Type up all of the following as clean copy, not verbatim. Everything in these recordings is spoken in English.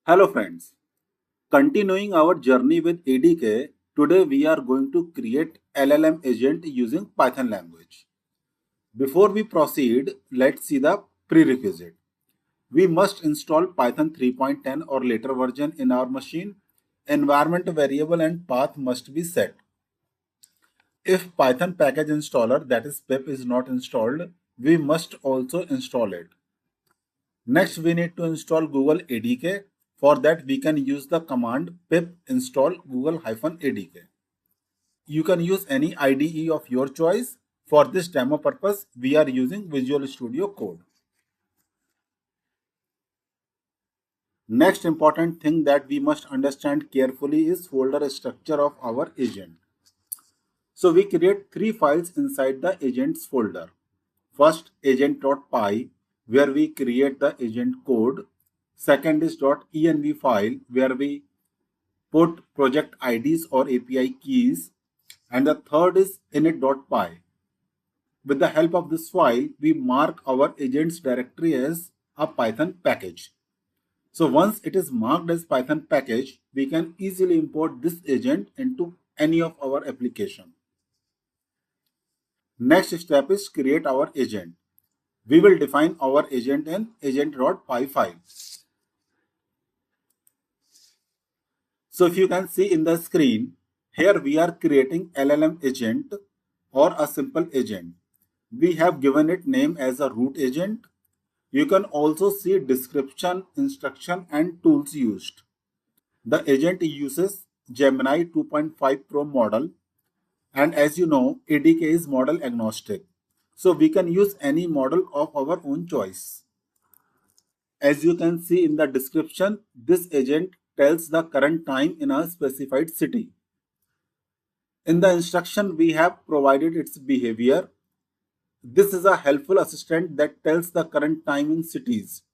Hello friends, continuing our journey with ADK, today we are going to create LLM agent using Python language. Before we proceed, let's see the prerequisite. We must install Python 3.10 or later version in our machine. Environment variable and path must be set. If Python package installer, that is pip, is not installed, we must also install it. Next, we need to install Google ADK. For that, we can use the command pip install Google-ADK. You can use any IDE of your choice. For this demo purpose, we are using Visual Studio Code. Next important thing that we must understand carefully is folder structure of our agent. So we create three files inside the agents folder. First, agent.py, where we create the agent code. Second is .env file, where we put project IDs or API keys. And the third is init.py. With the help of this file, we mark our agents directory as a Python package. So once it is marked as Python package, we can easily import this agent into any of our application. Next step is create our agent. We will define our agent in agent.py file. So if you can see in the screen, here we are creating LLM agent or a simple agent. We have given it name as a root agent. You can also see description, instruction and tools used. The agent uses Gemini 2.5 Pro model, and as you know, ADK is model agnostic. So we can use any model of our own choice. As you can see in the description, this agent tells the current time in a specified city. In the instruction, we have provided its behavior. This is a helpful assistant that tells the current time in cities.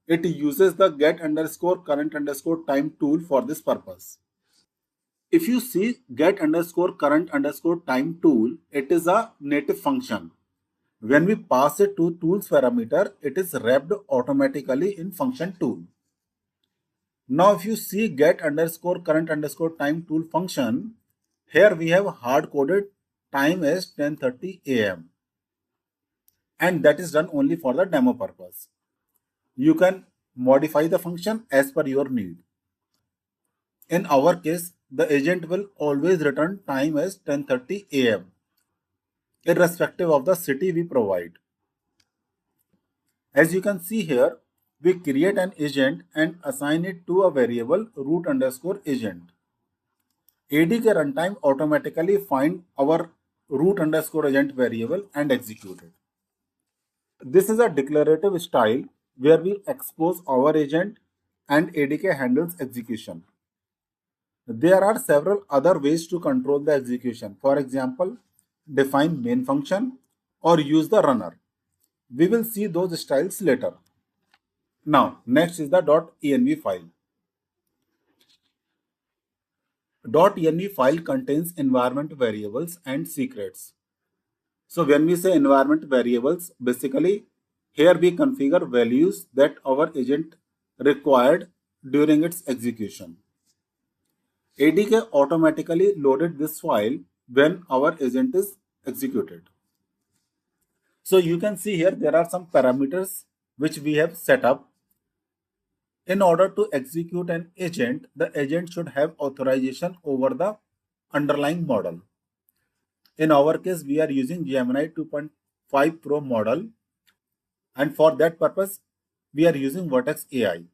It uses the get_current_time tool for this purpose. If you see get_current_time tool, it is a native function. When we pass it to tools parameter, it is wrapped automatically in function tool. Now if you see get_current_time tool function, here we have hard-coded time as 10:30 a.m. and that is done only for the demo purpose. You can modify the function as per your need. In our case, the agent will always return time as 10:30 a.m. irrespective of the city we provide. As you can see here, we create an agent and assign it to a variable root_agent. ADK runtime automatically find our root_agent variable and execute it. This is a declarative style where we expose our agent and ADK handles execution. There are several other ways to control the execution. For example, define main function or use the runner. We will see those styles later. Now, next is the .env file. .env file contains environment variables and secrets. So when we say environment variables, basically here we configure values that our agent required during its execution. ADK automatically loaded this file when our agent is executed. So you can see here there are some parameters which we have set up. In order to execute an agent, the agent should have authorization over the underlying model. In our case, we are using Gemini 2.5 Pro model, and for that purpose, we are using Vertex AI.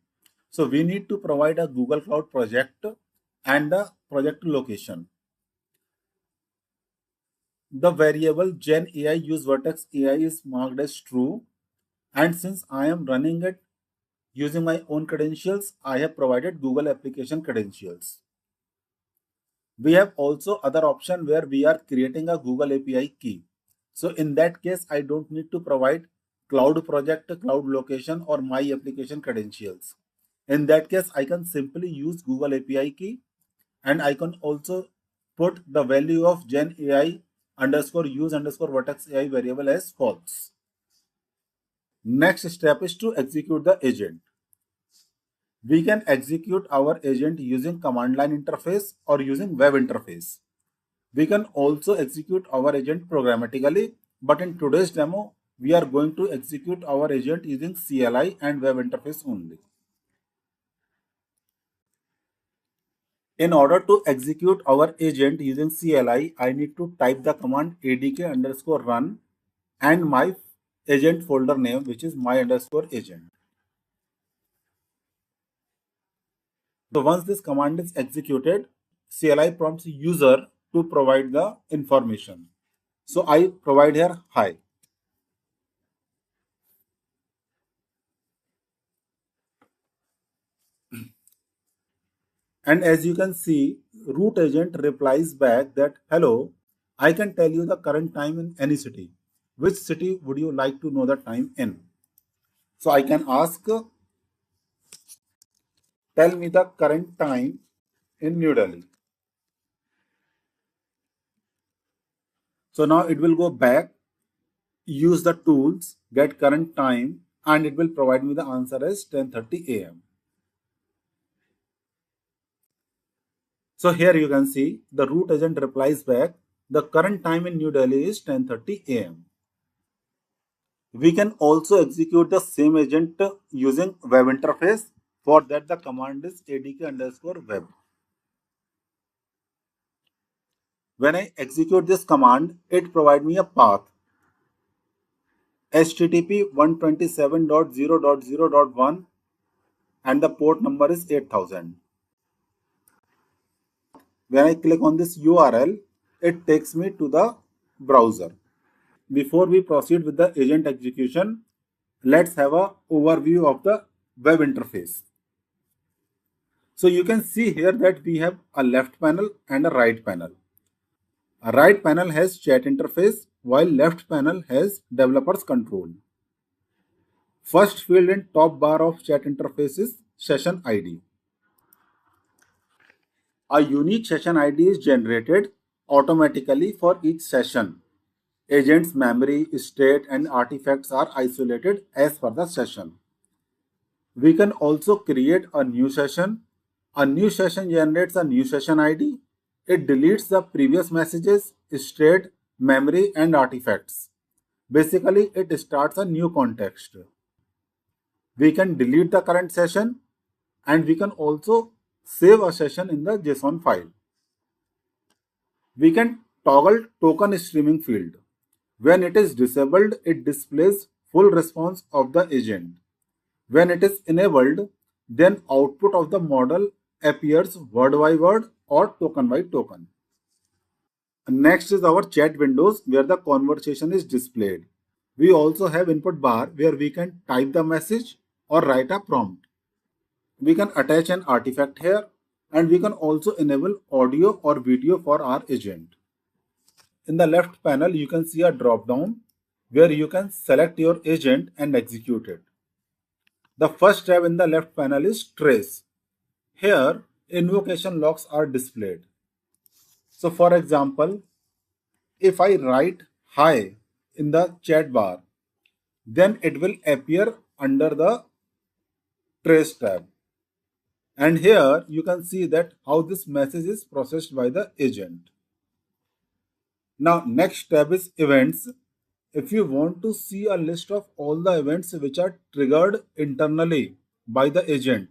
So we need to provide a Google Cloud project and the project location. The variable Gen AI use Vertex AI is marked as true, and since I am running it using my own credentials, I have provided Google application credentials. We have also other option where we are creating a Google API key. So in that case, I don't need to provide cloud project, cloud location or my application credentials. In that case, I can simply use Google API key, and I can also put the value of Gen AI _use_ Vertex AI variable as false. Next step is to execute the agent. We can execute our agent using command line interface or using web interface. We can also execute our agent programmatically, but in today's demo, we are going to execute our agent using CLI and web interface only. In order to execute our agent using CLI, I need to type the command ADK_run and my agent folder name, which is my_agent. So once this command is executed, CLI prompts user to provide the information. So I provide here hi. And as you can see, root agent replies back that, hello, I can tell you the current time in any city. Which city would you like to know the time in? So I can ask, tell me the current time in New Delhi. So now it will go back, use the tools, get current time, and it will provide me the answer as 10:30 a.m. So here you can see the root agent replies back, the current time in New Delhi is 10:30 a.m. We can also execute the same agent using web interface. For that, the command is ADK_web. When I execute this command, it provides me a path. HTTP 127.0.0.1 and the port number is 8000. When I click on this URL, it takes me to the browser. Before we proceed with the agent execution, let's have an overview of the web interface. So you can see here that we have a left panel and a right panel. A right panel has chat interface while left panel has developers control. First field in top bar of chat interface is session ID. A unique session ID is generated automatically for each session. Agent's memory, state and artifacts are isolated as per the session. We can also create a new session. A new session generates a new session ID. It deletes the previous messages, state, memory and artifacts. Basically, it starts a new context. We can delete the current session and we can also save a session in the JSON file. We can toggle token streaming field. When it is disabled, it displays full response of the agent. When it is enabled, then output of the model appears word by word or token by token. Next is our chat windows where the conversation is displayed. We also have input bar where we can type the message or write a prompt. We can attach an artifact here and we can also enable audio or video for our agent. In the left panel, you can see a drop down where you can select your agent and execute it. The first tab in the left panel is trace. Here, invocation logs are displayed. So for example, if I write hi in the chat bar, then it will appear under the trace tab. And here you can see that how this message is processed by the agent. Now next tab is events. If you want to see a list of all the events which are triggered internally by the agent,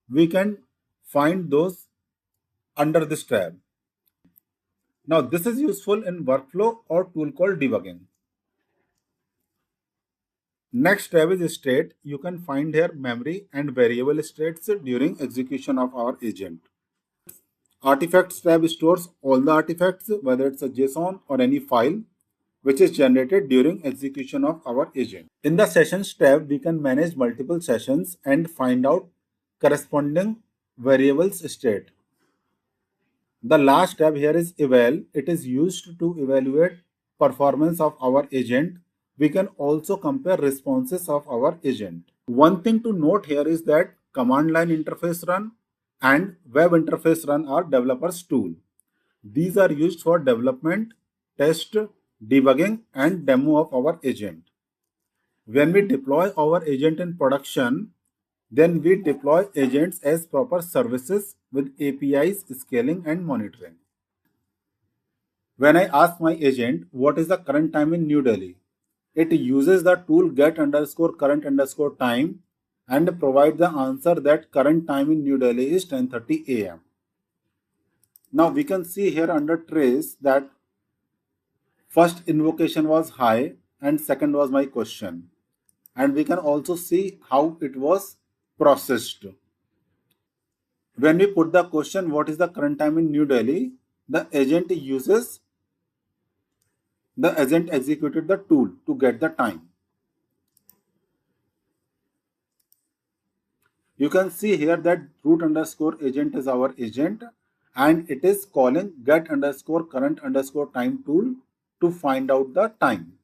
we can find those under this tab. Now this is useful in workflow or tool called debugging. Next tab is state. You can find here memory and variable states during execution of our agent. Artifacts tab stores all the artifacts, whether it's a JSON or any file which is generated during execution of our agent. In the sessions tab, we can manage multiple sessions and find out corresponding variables state. The last tab here is eval. It is used to evaluate performance of our agent. We can also compare responses of our agent. One thing to note here is that command line interface run and web interface run are developers tool. These are used for development, test, debugging and demo of our agent. When we deploy our agent in production, Then we deploy agents as proper services with APIs, scaling and monitoring. When I ask my agent what is the current time in New Delhi, it uses the tool get underscore current underscore time and provide the answer that current time in New Delhi is 10:30 a.m. Now we can see here under trace that first invocation was hi and second was my question. And we can also see how it was processed. When we put the question what is the current time in New Delhi, the agent executed the tool to get the time. You can see here that root underscore agent is our agent and it is calling get underscore current underscore time tool to find out the time.